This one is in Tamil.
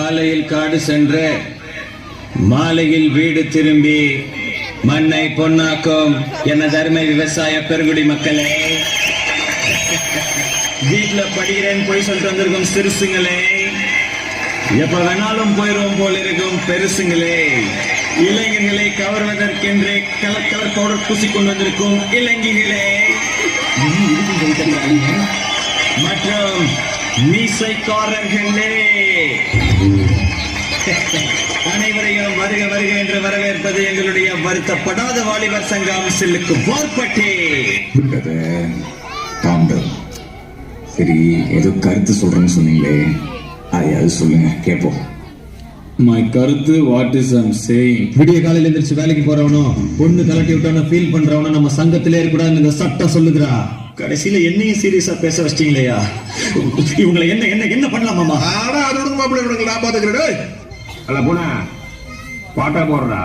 காலையில் காடு சென்று மாலையில் வீடு திரும்பி மண்ணை பொன்னாக்கும் எனது அருமை விவசாய பெருங்குடி மக்களே, வீட்டுல படிக்கிறேன் போய் சொல்லிட்டு வந்திருக்கும் சிறுசுங்களே, எப்ப வேணாலும் போயிரும் போல் இருக்கும் பெருசுங்களே, இளைஞர்களை கவர்வதற்கென்றே கலர் கலர் பவுடர் பூசிக்கொண்டு வந்திருக்கும் இளைஞர்களே மற்றும் மீசைக்காரர்களே, அனைவரையும் வருக வருக என்று வரவேற்பது எங்களுடைய வருத்தப்படாத வாலிபர் சங்கம் சில்லுக்கு போர்பட்டி. சரி, ஏதோ கருத்து சொல்றேன்னு சொன்னீங்களே, அதையாவது சொல்லுங்க கேட்போம். My கருத்து வாட் இஸ் ஐம் சேயிங், விடிய காலையில எந்திரிச்சு வேலைக்கு போறவனோ பொண்ணு கலட்டி விட்டவன ஃபீல் பண்றவனோ நம்ம சங்கத்திலே இருக்கக்கூடாதுன்னு இந்த சட்டம் சொல்லுகிறா. கடைசியில என்னையும் சீரியஸா பேச வச்சிட்டீங்களா? இவங்களை என்ன என்ன என்ன பண்ணலாமாமா? ஆனா அது மாப்பிள்ளை நான் பாத்துக்கிறேன். அல்ல போன பாட்டா போடுறா